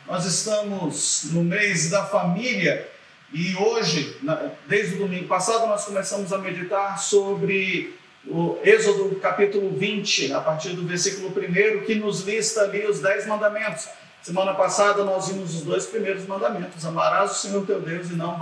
Nós estamos no mês da família e hoje, desde o domingo passado, nós começamos a meditar sobre o Êxodo capítulo 20, a partir do versículo 1, que nos lista ali os 10 mandamentos. Semana passada nós vimos os 2 primeiros mandamentos: amarás o Senhor teu Deus e não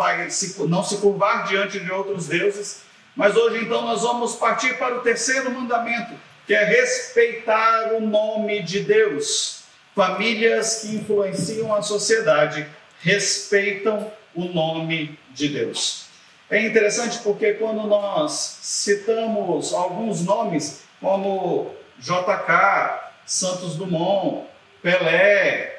se curvar diante de outros deuses. Mas hoje então nós vamos partir para o 3º mandamento, que é respeitar o nome de Deus. Famílias que influenciam a sociedade respeitam o nome de Deus. É interessante porque quando nós citamos alguns nomes, como JK, Santos Dumont, Pelé,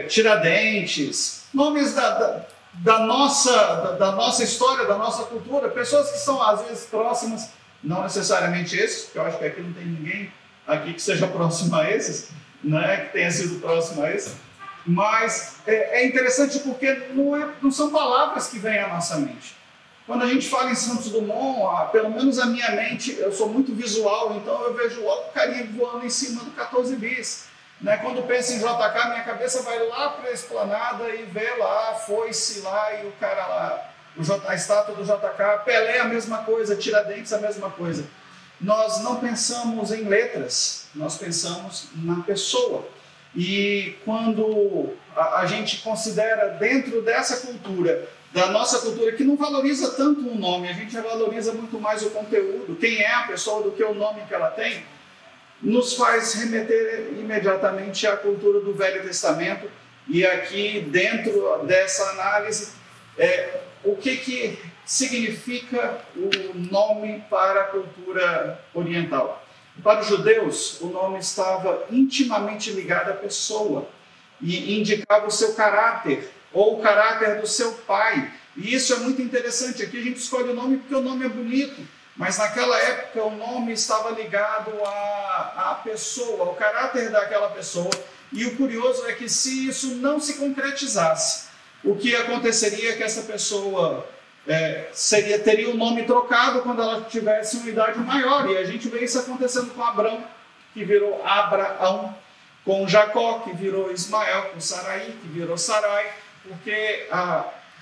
Tiradentes, nomes da nossa história, da nossa cultura, pessoas que são às vezes próximas, não necessariamente esses, porque eu acho que aqui não tem ninguém aqui que seja próximo a esses, né, que tenha sido próximo a esse, mas é interessante porque não são palavras que vêm à nossa mente. Quando a gente fala em Santos Dumont, pelo menos a minha mente, eu sou muito visual, então eu vejo logo o carinha voando em cima do 14 bis. Né? Quando penso em JK, minha cabeça vai lá para a esplanada e vê lá, foi-se lá e o cara lá, a estátua do JK. Pelé a mesma coisa, Tiradentes a mesma coisa. Nós não pensamos em letras, nós pensamos na pessoa. E quando a gente considera dentro dessa cultura, da nossa cultura, que não valoriza tanto o nome, a gente valoriza muito mais o conteúdo, quem é a pessoa do que o nome que ela tem, nos faz remeter imediatamente à cultura do Velho Testamento. E aqui dentro dessa análise, o que significa o nome para a cultura oriental. Para os judeus, o nome estava intimamente ligado à pessoa e indicava o seu caráter, ou o caráter do seu pai. E isso é muito interessante. Aqui a gente escolhe o nome porque o nome é bonito, mas naquela época o nome estava ligado à pessoa, ao caráter daquela pessoa. E o curioso é que se isso não se concretizasse, o que aconteceria é que essa pessoa teria o nome trocado quando ela tivesse uma idade maior. E a gente vê isso acontecendo com Abrão, que virou Abraão, com Jacó, que virou Ismael, com Sarai, que virou Sarai, porque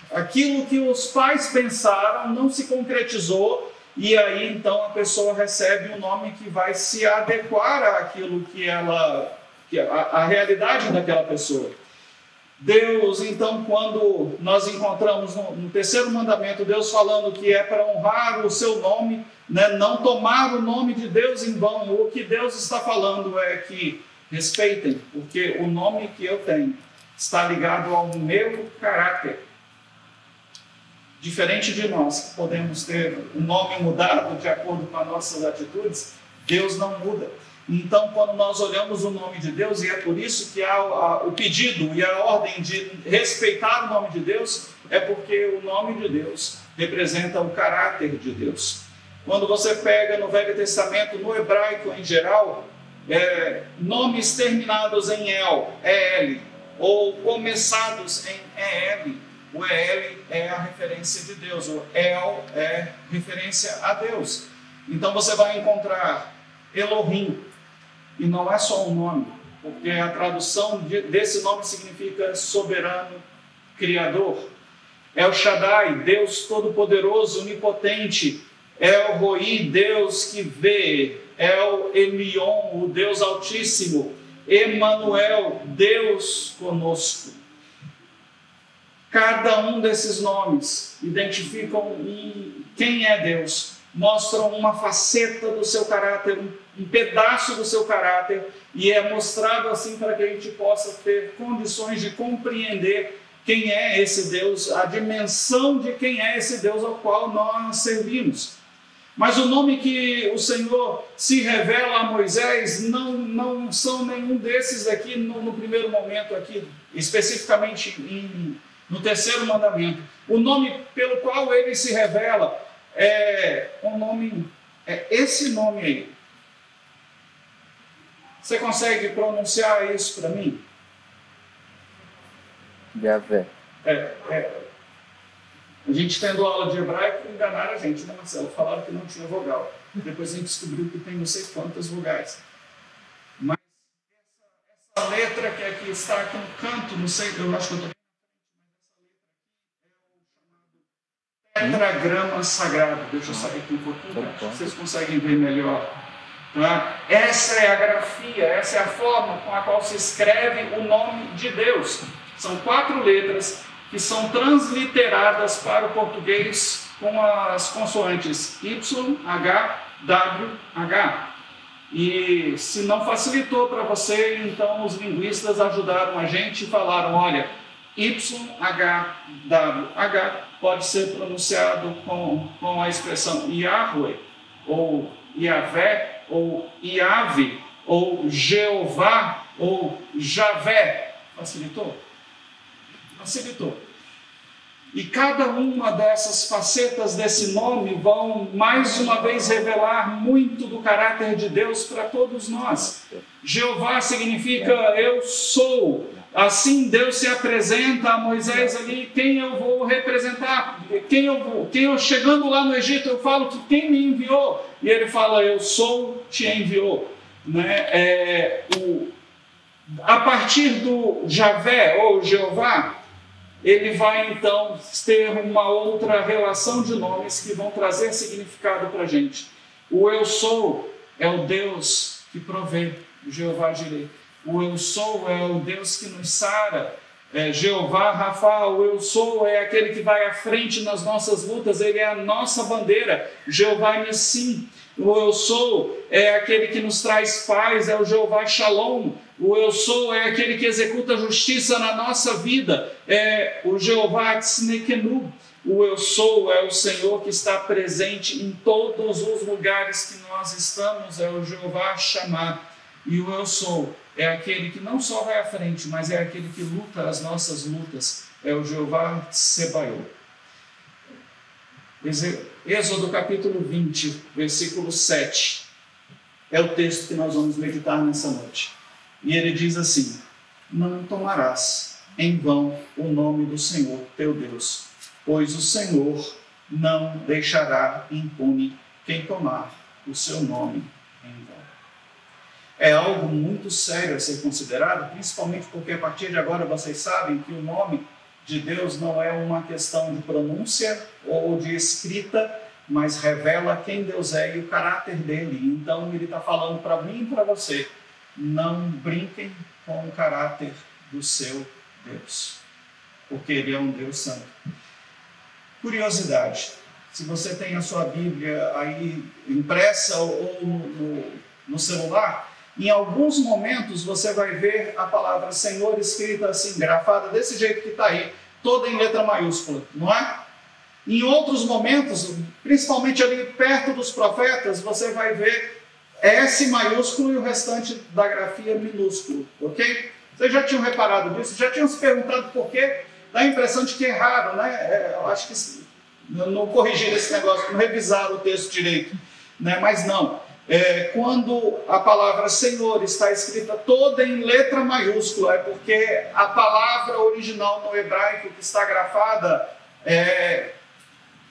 aquilo que os pais pensaram não se concretizou, e aí então a pessoa recebe um nome que vai se adequar àquilo a realidade daquela pessoa. Deus, então, quando nós encontramos no 3º mandamento, Deus falando que é para honrar o seu nome, né, não tomar o nome de Deus em vão, o que Deus está falando é que respeitem, porque o nome que eu tenho está ligado ao meu caráter. Diferente de nós, que podemos ter o nome mudado de acordo com as nossas atitudes, Deus não muda. Então, quando nós olhamos o nome de Deus, e é por isso que há o pedido e a ordem de respeitar o nome de Deus, é porque o nome de Deus representa o caráter de Deus. Quando você pega no Velho Testamento, no hebraico em geral, nomes terminados em El, ou começados em EL, o EL é a referência de Deus, o El é referência a Deus. Então você vai encontrar Elohim, e não é só um nome, porque a tradução desse nome significa soberano, criador. El Shaddai, Deus todo-poderoso, onipotente. El Roi, Deus que vê. El Elyon, o Deus altíssimo. Emanuel, Deus conosco. Cada um desses nomes identificam quem é Deus, mostram uma faceta do seu caráter, um pedaço do seu caráter, e é mostrado assim para que a gente possa ter condições de compreender quem é esse Deus, a dimensão de quem é esse Deus ao qual nós servimos. Mas o nome que o Senhor se revela a Moisés não são nenhum desses aqui no primeiro momento, aqui, especificamente no 3º mandamento. O nome pelo qual ele se revela é esse nome aí. Você consegue pronunciar isso para mim? Yahvé. A gente tendo aula de hebraico, enganaram a gente, né, Marcelo? Falaram que não tinha vogal. Depois a gente descobriu que tem não sei quantas vogais. Mas essa letra que aqui está aqui no canto, não sei, eu acho que eu estou... Tetragrama sagrado. Deixa eu sair aqui um pouquinho, acho que vocês conseguem ver melhor. Tá? Essa é a grafia, essa é a forma com a qual se escreve o nome de Deus. São 4 letras que são transliteradas para o português com as consoantes Y, H, W, H. E se não facilitou para você, então os linguistas ajudaram a gente e falaram, olha, Y, H, W, H pode ser pronunciado com a expressão Yahweh, ou Yahvé, ou Yahve, ou Jeová, ou Javé. Facilitou? Facilitou. E cada uma dessas facetas desse nome vão mais uma vez revelar muito do caráter de Deus para todos nós. Jeová significa eu sou. Assim Deus se apresenta a Moisés ali, quem eu vou representar, chegando lá no Egito eu falo que quem me enviou, e ele fala eu sou, te enviou, né? A partir do Javé ou Jeová, ele vai então ter uma outra relação de nomes que vão trazer significado para a gente. O eu sou é o Deus que provê, o Jeová Jireh. O eu sou é o Deus que nos sara, Jeová Rafa, o eu sou é aquele que vai à frente nas nossas lutas, ele é a nossa bandeira, Jeová Nissim. O eu sou é aquele que nos traz paz, é o Jeová Shalom. O eu sou é aquele que executa justiça na nossa vida, é o Jeová Tznekenub. O eu sou é o Senhor que está presente em todos os lugares que nós estamos, é o Jeová Shammah. E o eu sou é aquele que não só vai à frente, mas é aquele que luta as nossas lutas, é o Jeová Tsebaot. Êxodo capítulo 20, versículo 7, é o texto que nós vamos meditar nessa noite. E ele diz assim: não tomarás em vão o nome do Senhor teu Deus, pois o Senhor não deixará impune quem tomar o seu nome em vão. É algo muito sério a ser considerado, principalmente porque a partir de agora vocês sabem que o nome de Deus não é uma questão de pronúncia ou de escrita, mas revela quem Deus é e o caráter dele. Então ele está falando para mim e para você, não brinquem com o caráter do seu Deus, porque ele é um Deus santo. Curiosidade, se você tem a sua Bíblia aí impressa ou no celular, em alguns momentos você vai ver a palavra Senhor escrita assim, grafada desse jeito que está aí, toda em letra maiúscula, não é? Em outros momentos, principalmente ali perto dos profetas, você vai ver S maiúsculo e o restante da grafia minúsculo, ok? Vocês já tinham reparado nisso? Já tinham se perguntado por quê? Dá a impressão de que erraram, né? Eu acho que não corrigiram esse negócio, não revisaram o texto direito, né? Mas não. Quando a palavra Senhor está escrita toda em letra maiúscula, é porque a palavra original no hebraico que está grafada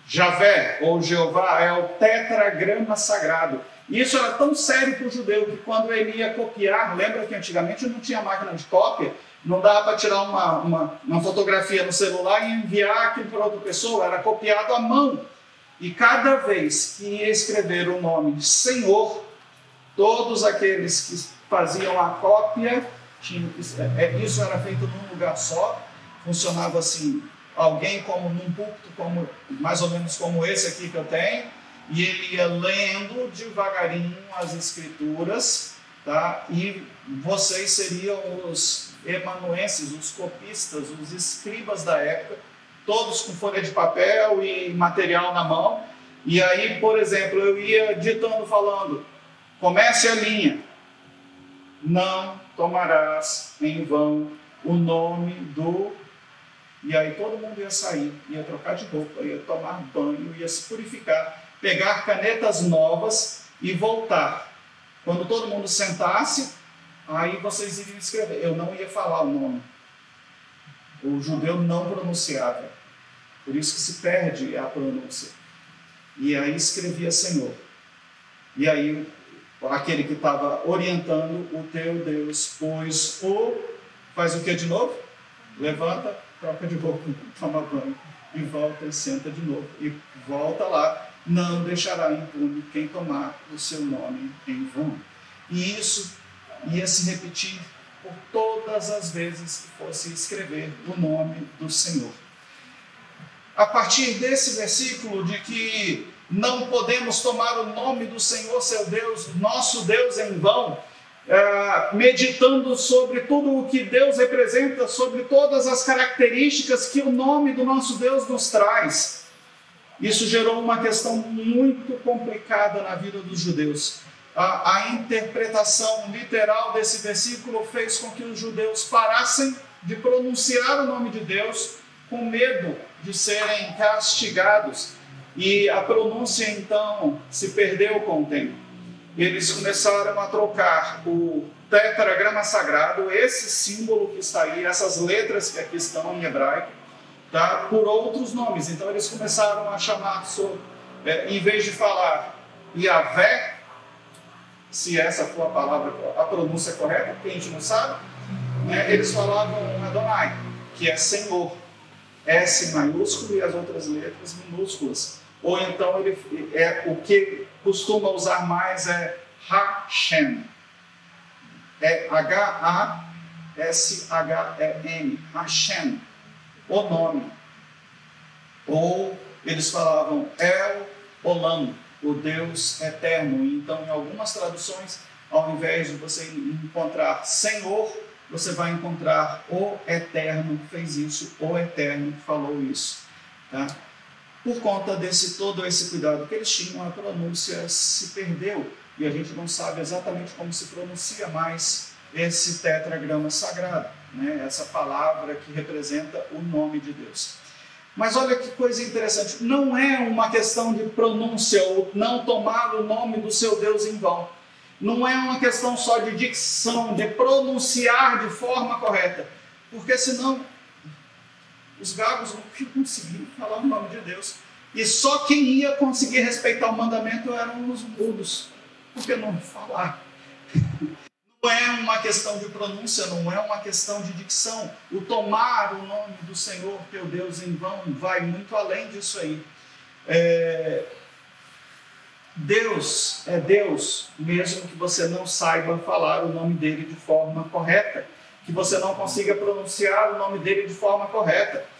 Javé ou Jeová, é o tetragrama sagrado. E isso era tão sério para o judeu que quando ele ia copiar, lembra que antigamente não tinha máquina de cópia, não dava para tirar uma fotografia no celular e enviar aquilo para outra pessoa, era copiado à mão. E cada vez que ia escrever o nome de Senhor, todos aqueles que faziam a cópia, isso era feito num lugar só, funcionava assim, alguém como num púlpito, mais ou menos como esse aqui que eu tenho, e ele ia lendo devagarinho as escrituras, tá? E vocês seriam os emanuenses, os copistas, os escribas da época, todos com folha de papel e material na mão. E aí, por exemplo, eu ia ditando, falando, comece a linha, não tomarás em vão o nome do... E aí todo mundo ia sair, ia trocar de roupa, ia tomar banho, ia se purificar, pegar canetas novas e voltar. Quando todo mundo sentasse, aí vocês iriam escrever. Eu não ia falar o nome. O judeu não pronunciava. Por isso que se perde a pronúncia. E aí escrevia Senhor. E aí, aquele que estava orientando, o teu Deus, faz o que de novo? Levanta, troca de roupa, toma banho, e volta e senta de novo. E volta lá, não deixará impune quem tomar o seu nome em vão. E isso ia se repetir por todas as vezes que fosse escrever o nome do Senhor. A partir desse versículo de que não podemos tomar o nome do Senhor, seu Deus, nosso Deus, em vão, meditando sobre tudo o que Deus representa, sobre todas as características que o nome do nosso Deus nos traz. Isso gerou uma questão muito complicada na vida dos judeus. A interpretação literal desse versículo fez com que os judeus parassem de pronunciar o nome de Deus com medo de serem castigados. E a pronúncia, então, se perdeu com o tempo. Eles começaram a trocar o tetragrama sagrado, esse símbolo que está aí, essas letras que aqui estão em hebraico, tá, por outros nomes. Então eles começaram a chamar, em vez de falar Yahvé, se essa for a palavra, a pronúncia correta, porque a gente não sabe, eles falavam Adonai, que é Senhor, S maiúsculo e as outras letras minúsculas. Ou então o que costuma usar mais é Hashem, é H-A-S-H-E-M, Hashem, o nome. Ou eles falavam El Olam, o Deus eterno. Então, em algumas traduções, ao invés de você encontrar Senhor, você vai encontrar o Eterno fez isso, o Eterno falou isso. Tá? Por conta todo esse cuidado que eles tinham, a pronúncia se perdeu e a gente não sabe exatamente como se pronuncia mais esse tetragrama sagrado, né? Essa palavra que representa o nome de Deus. Mas olha que coisa interessante, não é uma questão de pronúncia ou não tomar o nome do seu Deus em vão. Não é uma questão só de dicção, de pronunciar de forma correta, porque senão os gagos não iam conseguir falar o nome de Deus. E só quem ia conseguir respeitar o mandamento eram os mudos, porque não falar. Não é uma questão de pronúncia, não é uma questão de dicção. O tomar o nome do Senhor, teu Deus, em vão, vai muito além disso aí. Deus é Deus, mesmo que você não saiba falar o nome dele de forma correta, que você não consiga pronunciar o nome dele de forma correta.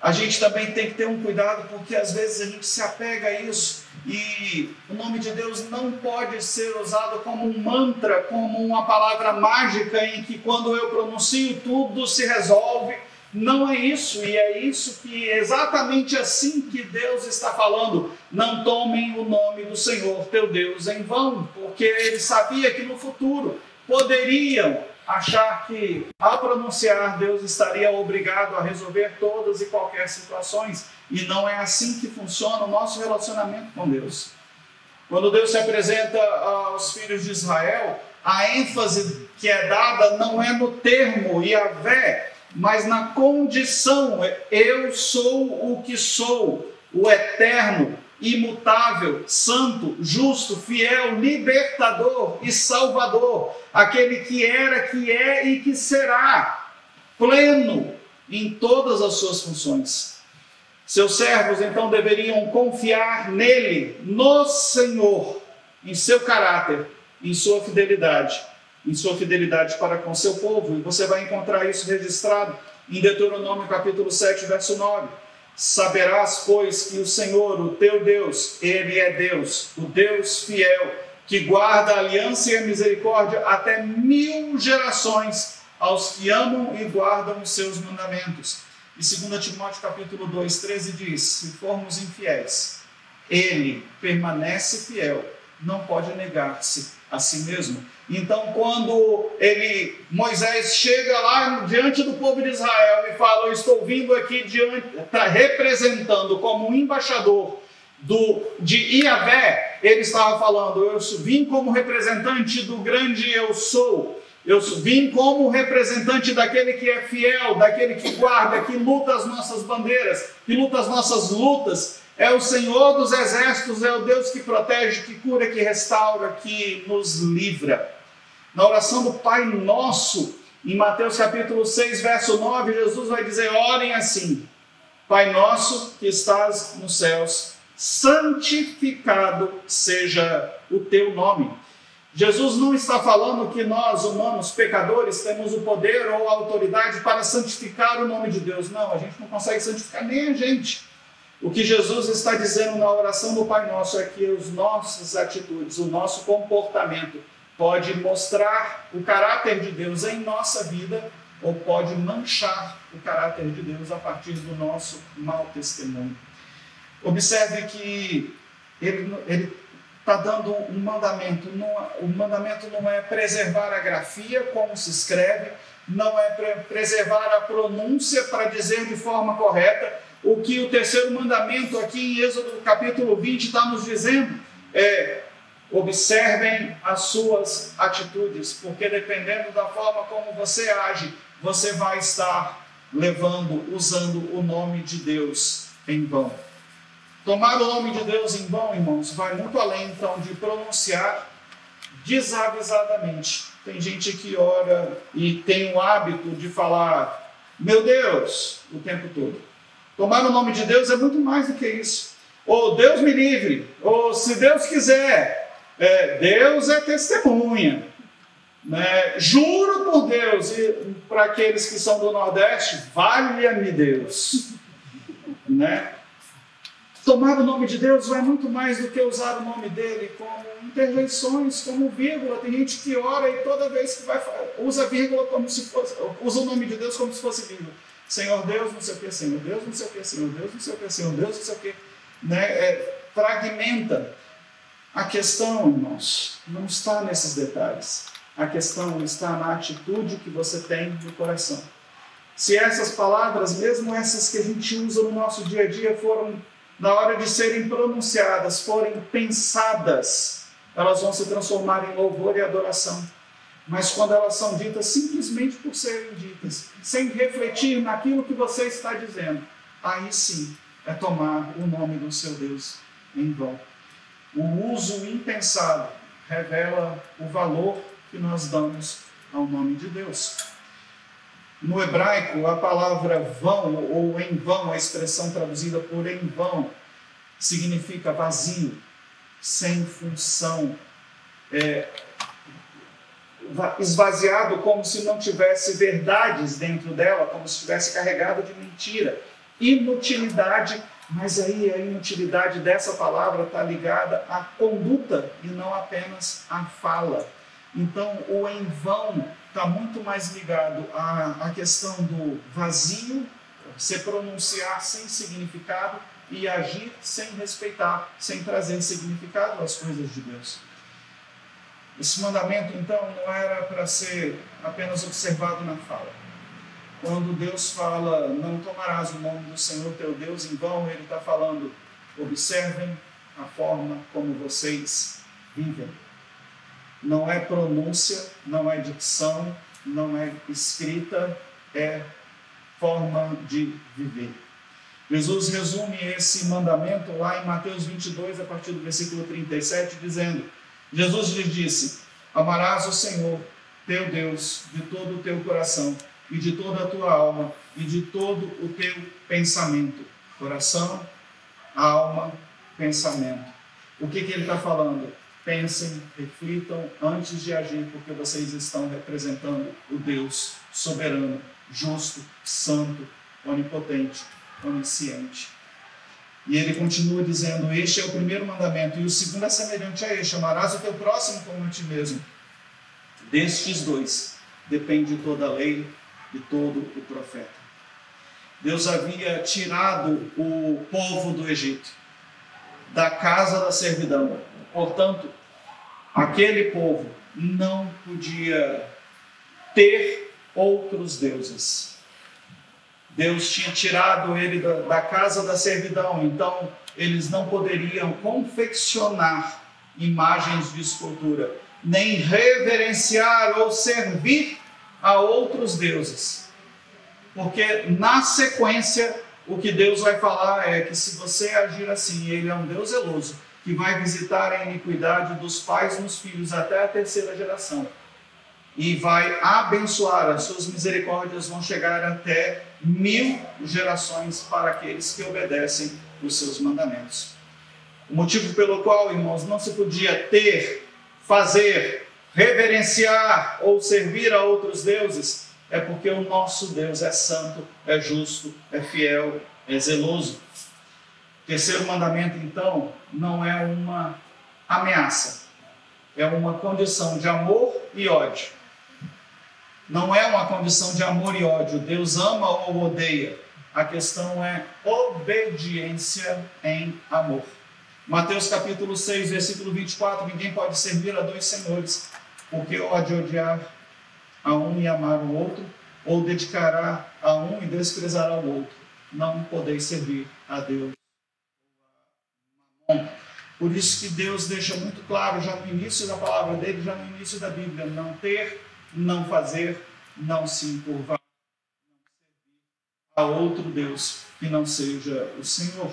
A gente também tem que ter um cuidado, porque às vezes a gente se apega a isso e o nome de Deus não pode ser usado como um mantra, como uma palavra mágica em que quando eu pronuncio tudo se resolve. Não é isso, e é isso que exatamente assim que Deus está falando. Não tomem o nome do Senhor teu Deus em vão, porque ele sabia que no futuro poderiam achar que ao pronunciar Deus estaria obrigado a resolver todas e qualquer situações, e não é assim que funciona o nosso relacionamento com Deus. Quando Deus se apresenta aos filhos de Israel, a ênfase que é dada não é no termo Yahvé, mas na condição: eu sou o que sou, o eterno, imutável, santo, justo, fiel, libertador e salvador, aquele que era, que é e que será, pleno em todas as suas funções. Seus servos então deveriam confiar nele, no Senhor, em seu caráter, em sua fidelidade para com seu povo. E você vai encontrar isso registrado em Deuteronômio capítulo 7, verso 9. Saberás, pois, que o Senhor, o teu Deus, ele é Deus, o Deus fiel, que guarda a aliança e a misericórdia até 1000 gerações aos que amam e guardam os seus mandamentos. E 2 Timóteo capítulo 2, 13 diz: se formos infiéis, ele permanece fiel, não pode negar-se a si mesmo. Então, quando Moisés chega lá diante do povo de Israel e fala: eu estou vindo aqui representando como um embaixador de Yahvé, ele estava falando: eu vim como representante do grande eu sou, eu vim como representante daquele que é fiel, daquele que guarda, que luta as nossas bandeiras, que luta as nossas lutas, É o Senhor dos exércitos, é o Deus que protege, que cura, que restaura, que nos livra. Na oração do Pai Nosso, em Mateus capítulo 6, verso 9, Jesus vai dizer: orem assim: Pai nosso que estás nos céus, santificado seja o teu nome. Jesus não está falando que nós, humanos, pecadores, temos o poder ou a autoridade para santificar o nome de Deus. Não, a gente não consegue santificar nem a gente. O que Jesus está dizendo na oração do Pai Nosso é que as nossas atitudes, o nosso comportamento pode mostrar o caráter de Deus em nossa vida ou pode manchar o caráter de Deus a partir do nosso mau testemunho. Observe que ele está dando um mandamento. O mandamento não é preservar a grafia, como se escreve, não é preservar a pronúncia para dizer de forma correta. O que o terceiro mandamento aqui em Êxodo capítulo 20 está nos dizendo é: observem as suas atitudes, porque dependendo da forma como você age, você vai estar usando o nome de Deus em vão. Tomar o nome de Deus em vão, irmãos, vai muito além, então, de pronunciar desavisadamente. Tem gente que ora e tem o hábito de falar meu Deus o tempo todo. Tomar o nome de Deus é muito mais do que isso. Ou Deus me livre, ou se Deus quiser, Deus é testemunha. Né? Juro por Deus, e para aqueles que são do Nordeste, valha-me Deus. Né? Tomar o nome de Deus vai muito mais do que usar o nome dele como interjeições, como vírgula. Tem gente que ora e toda vez que vai usa vírgula como se fosse, usa o nome de Deus como se fosse vírgula. Senhor Deus, não sei o que, Senhor Deus, não sei o que, Senhor Deus, não sei o que, Senhor Deus, não sei o que. Né? Fragmenta. A questão, irmãos, não está nesses detalhes. A questão está na atitude que você tem no coração. Se essas palavras, mesmo essas que a gente usa no nosso dia a dia, foram, na hora de serem pronunciadas, forem pensadas, elas vão se transformar em louvor e adoração. Mas quando elas são ditas simplesmente por serem ditas, sem refletir naquilo que você está dizendo, aí sim é tomar o nome do seu Deus em vão. O uso impensado revela o valor que nós damos ao nome de Deus. No hebraico, a palavra vão ou em vão, a expressão traduzida por em vão, significa vazio, sem função, esvaziado, como se não tivesse verdades dentro dela, como se estivesse carregado de mentira, inutilidade. Mas aí a inutilidade dessa palavra está ligada à conduta e não apenas à fala. Então, o em vão está muito mais ligado à questão do vazio, se pronunciar sem significado e agir sem respeitar, sem trazer significado às coisas de Deus. Esse mandamento, então, não era para ser apenas observado na fala. Quando Deus fala, não tomarás o nome do Senhor teu Deus em vão, Ele está falando, observem a forma como vocês vivem. Não é pronúncia, não é dicção, não é escrita, é forma de viver. Jesus resume esse mandamento lá em Mateus 22, a partir do versículo 37, dizendo, Jesus lhes disse, amarás o Senhor, teu Deus, de todo o teu coração, e de toda a tua alma, e de todo o teu pensamento. Coração, alma, pensamento. O que ele está falando? Pensem, reflitam antes de agir, porque vocês estão representando o Deus soberano, justo, santo, onipotente, onisciente. E ele continua dizendo, este é o primeiro mandamento, e o segundo é semelhante a este, amarás o teu próximo como a ti mesmo. Destes dois depende toda a lei e todo o profeta. Deus havia tirado o povo do Egito, da casa da servidão. Portanto, aquele povo não podia ter outros deuses. Deus tinha tirado ele da casa da servidão, então eles não poderiam confeccionar imagens de escultura, nem reverenciar ou servir a outros deuses, porque na sequência o que Deus vai falar é que se você agir assim, Ele é um Deus zeloso, que vai visitar a iniquidade dos pais nos filhos até a terceira geração. E vai abençoar, as suas misericórdias vão chegar até 1000 gerações para aqueles que obedecem os seus mandamentos. O motivo pelo qual, irmãos, não se podia ter, fazer, reverenciar ou servir a outros deuses é porque o nosso Deus é santo, é justo, é fiel, é zeloso. O terceiro mandamento, então, não é uma ameaça, é uma condição de amor e ódio. Não é uma condição de amor e ódio. Deus ama ou odeia. A questão é obediência em amor. Mateus capítulo 6, versículo 24. Ninguém pode servir a dois senhores, porque pode odiar a um e amar o outro, ou dedicará a um e desprezará o outro. Não podeis servir a Deus. Por isso que Deus deixa muito claro, já no início da palavra dele, já no início da Bíblia, não ter, não fazer, não se encurvar, não servir a outro Deus que não seja o Senhor.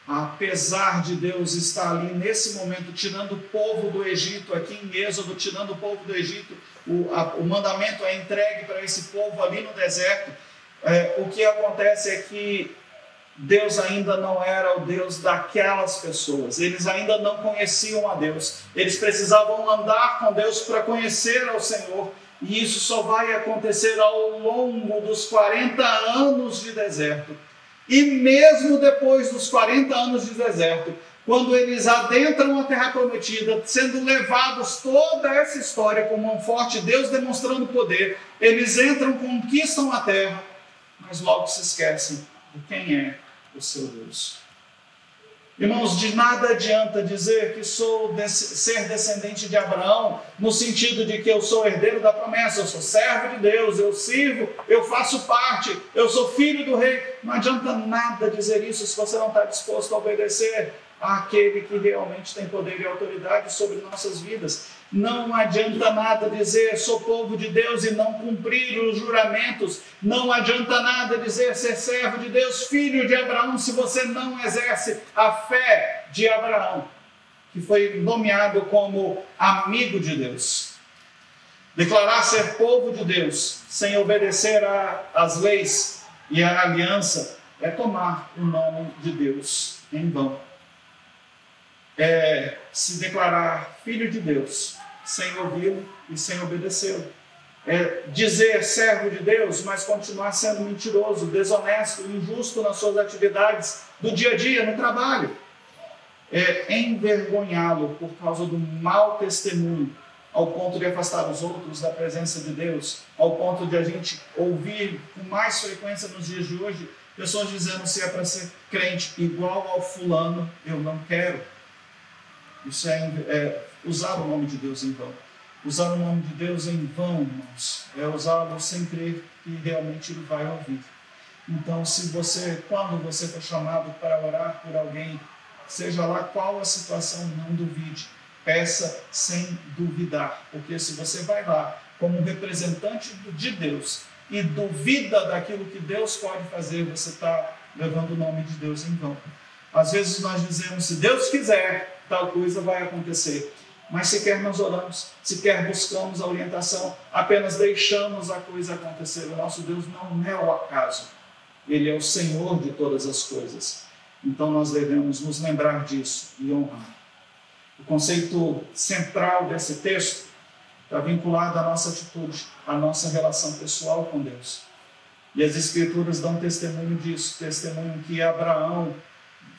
Apesar de Deus estar ali nesse momento tirando o povo do Egito, aqui em Êxodo, tirando o povo do Egito, o mandamento é entregue para esse povo ali no deserto. O que acontece é que Deus ainda não era o Deus daquelas pessoas, eles ainda não conheciam a Deus, eles precisavam andar com Deus para conhecer ao Senhor, e isso só vai acontecer ao longo dos 40 anos de deserto. E mesmo depois dos 40 anos de deserto, quando eles adentram a terra prometida, sendo levados toda essa história com mão forte, Deus demonstrando poder, eles entram, conquistam a terra, mas logo se esquecem de quem é o seu Deus. Irmãos, de nada adianta dizer que sou ser descendente de Abraão, no sentido de que eu sou herdeiro da promessa, eu sou servo de Deus, eu sirvo, eu faço parte, eu sou filho do rei. Não adianta nada dizer isso se você não está disposto a obedecer àquele que realmente tem poder e autoridade sobre nossas vidas. Não adianta nada dizer sou povo de Deus e não cumprir os juramentos. Não adianta nada dizer ser servo de Deus, filho de Abraão, se você não exerce a fé de Abraão, que foi nomeado como amigo de Deus. Declarar ser povo de Deus sem obedecer às leis e à aliança é tomar o nome de Deus em vão. É se declarar filho de Deus sem ouvi-lo e sem obedecê-lo. É dizer servo de Deus, mas continuar sendo mentiroso, desonesto, injusto nas suas atividades do dia a dia, no trabalho. É envergonhá-lo por causa do mau testemunho, ao ponto de afastar os outros da presença de Deus, ao ponto de a gente ouvir com mais frequência nos dias de hoje, pessoas dizendo se é para ser crente igual ao fulano, eu não quero. Isso é usar o nome de Deus em vão. Usar o nome de Deus em vão, irmãos, é usá-lo sem crer que realmente Ele vai ouvir. Então, quando você for chamado para orar por alguém, seja lá qual a situação, não duvide. Peça sem duvidar, porque se você vai lá como representante de Deus e duvida daquilo que Deus pode fazer, você está levando o nome de Deus em vão. Às vezes nós dizemos, se Deus quiser, tal coisa vai acontecer. Mas sequer nós oramos, sequer buscamos a orientação, apenas deixamos a coisa acontecer. O nosso Deus não é o acaso. Ele é o Senhor de todas as coisas. Então nós devemos nos lembrar disso e honrar. O conceito central desse texto está vinculado à nossa atitude, à nossa relação pessoal com Deus. E as Escrituras dão testemunho disso, testemunho que Abraão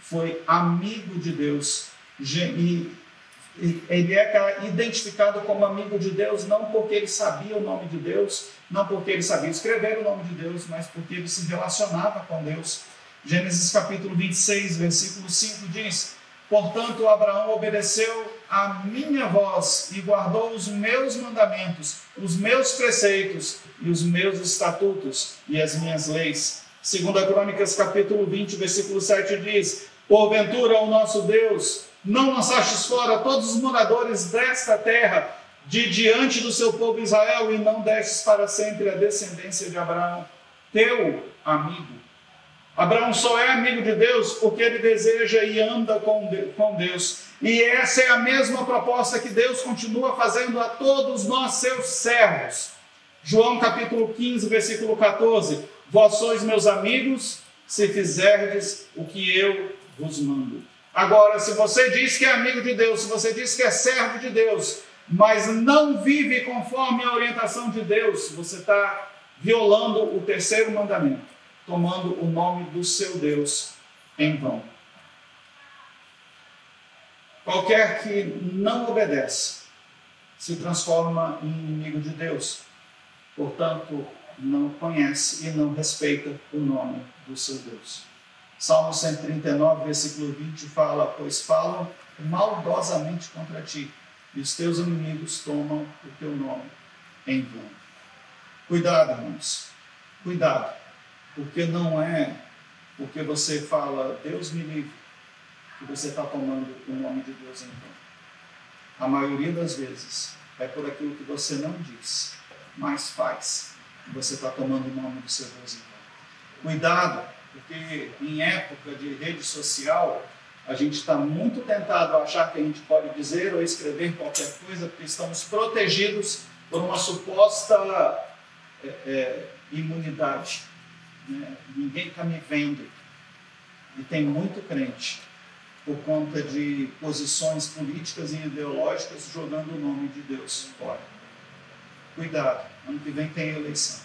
foi amigo de Deus. E ele é identificado como amigo de Deus não porque ele sabia o nome de Deus, não porque ele sabia escrever o nome de Deus, mas porque ele se relacionava com Deus. Gênesis capítulo 26, versículo 5 diz: portanto, Abraão obedeceu a minha voz e guardou os meus mandamentos, os meus preceitos e os meus estatutos e as minhas leis. 2 Crônicas capítulo 20, versículo 7 diz: porventura, o nosso Deus, não lançastes fora todos os moradores desta terra de diante do seu povo Israel, e não destes para sempre a descendência de Abraão, teu amigo. Abraão só é amigo de Deus porque ele deseja e anda com Deus. E essa é a mesma proposta que Deus continua fazendo a todos nós, seus servos. João capítulo 15, versículo 14. Vós sois meus amigos, se fizerdes o que eu vos mando. Agora, se você diz que é amigo de Deus, se você diz que é servo de Deus, mas não vive conforme a orientação de Deus, você está violando o terceiro mandamento, tomando o nome do seu Deus em vão. Qualquer que não obedece se transforma em inimigo de Deus. Portanto, não conhece e não respeita o nome do seu Deus. Salmo 139, versículo 20 fala: pois falam maldosamente contra ti, e os teus inimigos tomam o teu nome em vão. Cuidado, irmãos, cuidado, porque não é porque você fala Deus me livre que você está tomando o nome de Deus em vão. A maioria das vezes é por aquilo que você não diz, mas faz, que você está tomando o nome do seu Deus em vão. Cuidado, porque em época de rede social, a gente está muito tentado a achar que a gente pode dizer ou escrever qualquer coisa, porque estamos protegidos por uma suposta imunidade. Né? Ninguém está me vendo. E tem muito crente, por conta de posições políticas e ideológicas, jogando o nome de Deus fora. Cuidado, ano que vem tem eleição.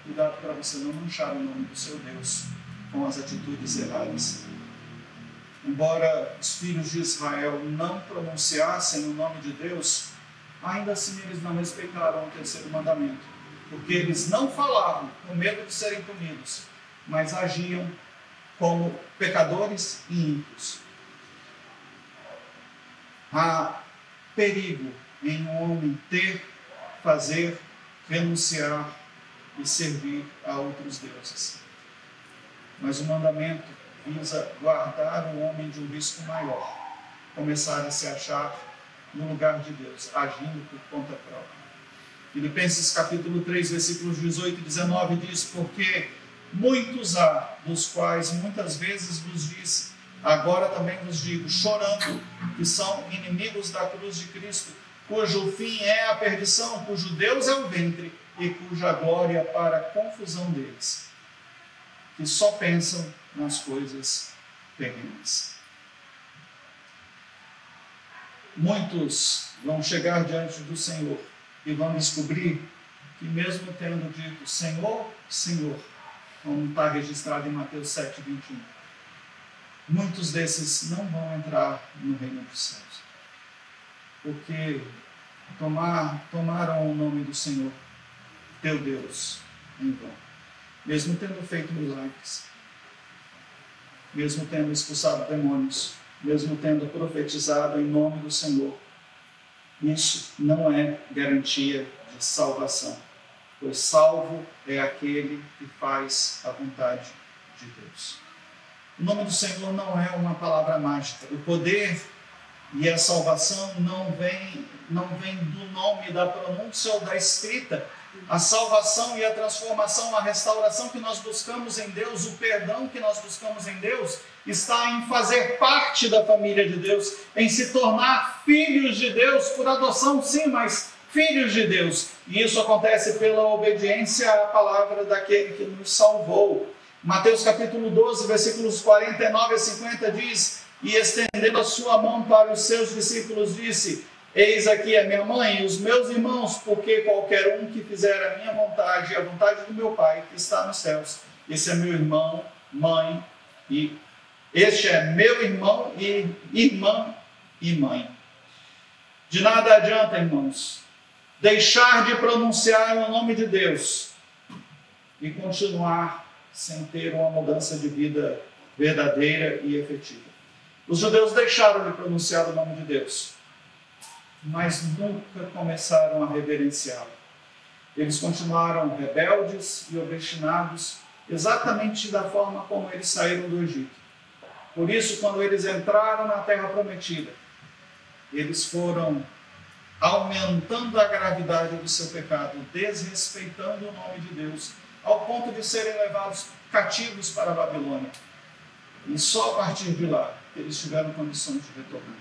Cuidado para você não manchar o nome do seu Deus com as atitudes erradas. Embora os filhos de Israel não pronunciassem o nome de Deus, ainda assim eles não respeitaram o terceiro mandamento, porque eles não falavam com medo de serem punidos, mas agiam como pecadores e ímpios. Há perigo em um homem fazer, renunciar e servir a outros deuses. Mas o mandamento visa guardar o homem de um risco maior, começar a se achar no lugar de Deus, agindo por conta própria. Filipenses capítulo 3, versículos 18 e 19 diz: porque muitos há, dos quais muitas vezes vos disse, agora também vos digo, chorando, que são inimigos da cruz de Cristo, cujo fim é a perdição, cujo Deus é o ventre e cuja glória para a confusão deles, que só pensam nas coisas terrenas. Muitos vão chegar diante do Senhor e vão descobrir que, mesmo tendo dito Senhor, Senhor, como está registrado em Mateus 7, 21, muitos desses não vão entrar no reino dos céus, porque tomaram o nome do Senhor, teu Deus, em vão. Mesmo tendo feito milagres, mesmo tendo expulsado demônios, mesmo tendo profetizado em nome do Senhor, isso não é garantia de salvação, pois salvo é aquele que faz a vontade de Deus. O nome do Senhor não é uma palavra mágica. O poder e a salvação não vem do nome, da pronúncia ou da escrita. A salvação e a transformação, a restauração que nós buscamos em Deus, o perdão que nós buscamos em Deus, está em fazer parte da família de Deus, em se tornar filhos de Deus, por adoção sim, mas filhos de Deus. E isso acontece pela obediência à palavra daquele que nos salvou. Mateus capítulo 12, versículos 49 a 50 diz: e estendendo a sua mão para os seus discípulos, disse: eis aqui a minha mãe e os meus irmãos, porque qualquer um que fizer a minha vontade, a vontade do meu Pai que está nos céus, esse é meu irmão, mãe, e este é meu irmão e irmã e mãe. De nada adianta, irmãos, deixar de pronunciar o nome de Deus e continuar sem ter uma mudança de vida verdadeira e efetiva. Os judeus deixaram de pronunciar o nome de Deus, mas nunca começaram a reverenciá-lo. Eles continuaram rebeldes e obstinados, exatamente da forma como eles saíram do Egito. Por isso, quando eles entraram na terra prometida, eles foram aumentando a gravidade do seu pecado, desrespeitando o nome de Deus ao ponto de serem levados cativos para a Babilônia. E só a partir de lá eles tiveram condições de retornar.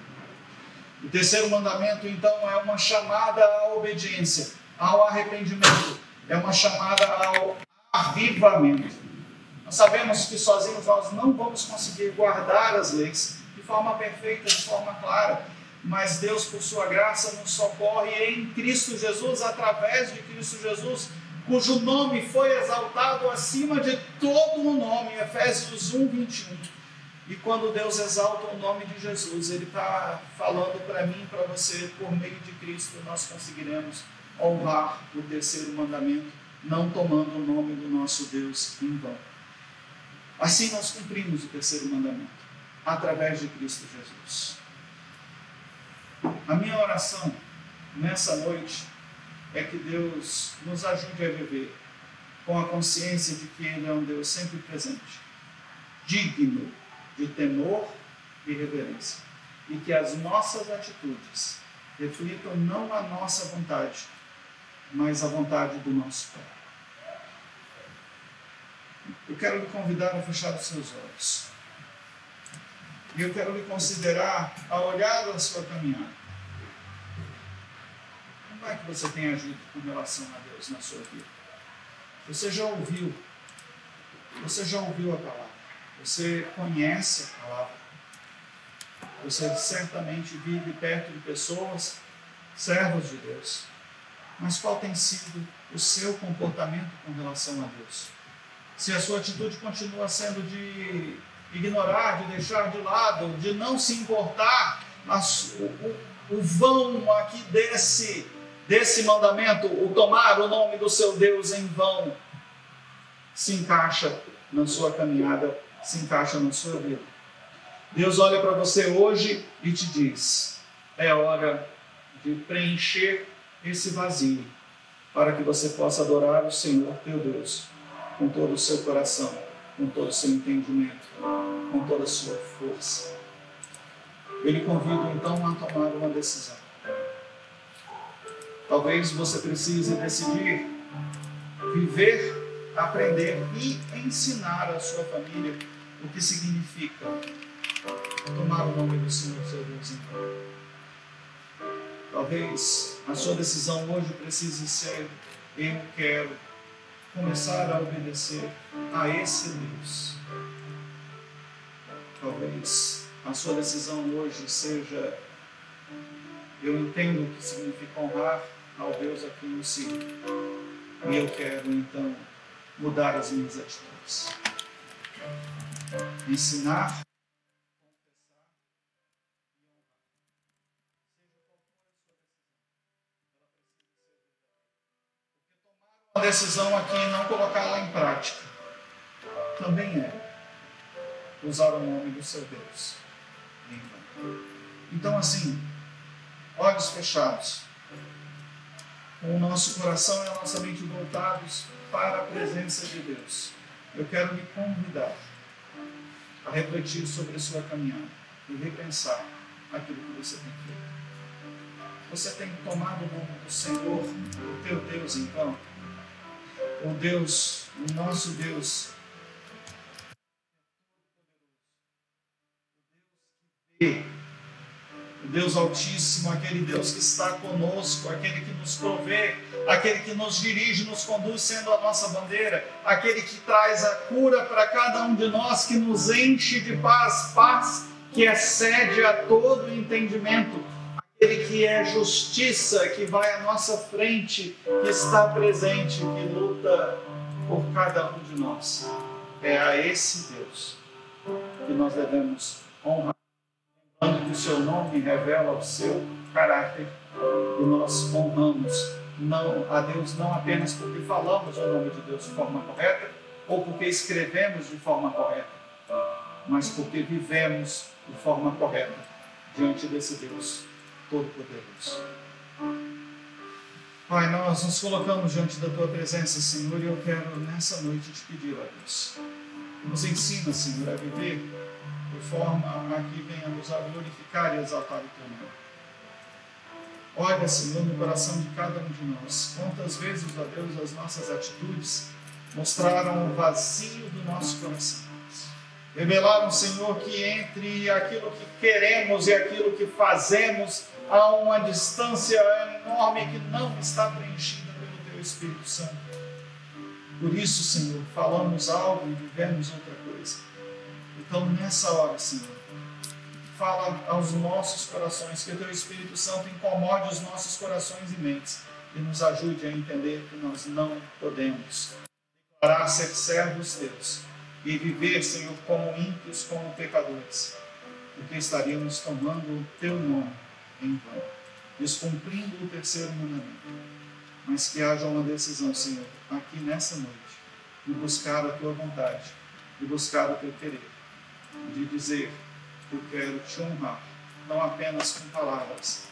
O terceiro mandamento, então, é uma chamada à obediência, ao arrependimento, é uma chamada ao avivamento. Nós sabemos que sozinhos nós não vamos conseguir guardar as leis de forma perfeita, de forma clara, mas Deus, por sua graça, nos socorre em Cristo Jesus, através de Cristo Jesus, cujo nome foi exaltado acima de todo o nome, Efésios 1, 21. E quando Deus exalta o nome de Jesus, Ele está falando para mim e para você, por meio de Cristo, nós conseguiremos honrar o terceiro mandamento, não tomando o nome do nosso Deus em vão. Assim nós cumprimos o terceiro mandamento, através de Cristo Jesus. A minha oração nessa noite é que Deus nos ajude a viver com a consciência de que Ele é um Deus sempre presente, digno de temor e reverência, e que as nossas atitudes reflitam não a nossa vontade, mas a vontade do nosso Pai. Eu quero lhe convidar a fechar os seus olhos. E eu quero lhe considerar a olhar da sua caminhada. Como é que você tem agido com relação a Deus na sua vida? Você já ouviu a palavra. Você conhece a palavra. Você certamente vive perto de pessoas, servos de Deus. Mas qual tem sido o seu comportamento com relação a Deus? Se a sua atitude continua sendo de ignorar, de deixar de lado, de não se importar, o vão aqui desse mandamento, o tomar o nome do seu Deus em vão, se encaixa na sua caminhada, se encaixa na sua vida. Deus olha para você hoje e te diz: é hora de preencher esse vazio, para que você possa adorar o Senhor teu Deus, com todo o seu coração, com todo o seu entendimento, com toda a sua força. Eu lhe convido então a tomar uma decisão. Talvez você precise decidir viver, aprender e ensinar à sua família o que significa tomar o nome do Senhor seu Deus em vão. Talvez a sua decisão hoje precise ser: eu quero começar a obedecer a esse Deus. Talvez a sua decisão hoje seja: eu entendo o que significa honrar ao Deus a quem eu sigo, e eu quero então mudar as minhas atitudes, ensinar, a decisão aqui em não colocá-la em prática também é usar o nome do seu Deus. Então, assim, olhos fechados, com o nosso coração e a nossa mente voltados para a presença de Deus, eu quero lhe convidar a refletir sobre a sua caminhada e repensar aquilo que você tem feito. Você tem tomado o nome do Senhor, o teu Deus, então? O Deus, o nosso Deus, o Deus Altíssimo, aquele Deus que está conosco, aquele que nos provê, aquele que nos dirige, nos conduz sendo a nossa bandeira, aquele que traz a cura para cada um de nós, que nos enche de paz, paz que excede a todo entendimento, aquele que é justiça, que vai à nossa frente, que está presente, que luta por cada um de nós. É a esse Deus que nós devemos honrar, lembrando que o seu nome revela o seu caráter, e nós honramos a Deus não apenas porque falamos o nome de Deus de forma correta, ou porque escrevemos de forma correta, mas porque vivemos de forma correta diante desse Deus Todo-Poderoso. Pai, nós nos colocamos diante da Tua presença, Senhor, e eu quero nessa noite te pedir, ó Deus, nos ensina, Senhor, a viver de forma a que venhamos a glorificar e exaltar o Teu nome. Olha, Senhor, no coração de cada um de nós, quantas vezes, ó Deus, as nossas atitudes mostraram o vazio do nosso coração. Revelaram, Senhor, que entre aquilo que queremos e aquilo que fazemos há uma distância enorme que não está preenchida pelo Teu Espírito Santo. Por isso, Senhor, falamos algo e vivemos outra coisa. Então, nessa hora, Senhor, fala aos nossos corações, que o Teu Espírito Santo incomode os nossos corações e mentes e nos ajude a entender que nós não podemos declarar ser servos Teus e viver, Senhor, como ímpios, como pecadores, porque estaríamos tomando o Teu nome em vão, descumprindo o terceiro mandamento. Mas que haja uma decisão, Senhor, aqui nessa noite, de buscar a Tua vontade, de buscar o Teu querer, de dizer: eu quero Te honrar, não apenas com palavras,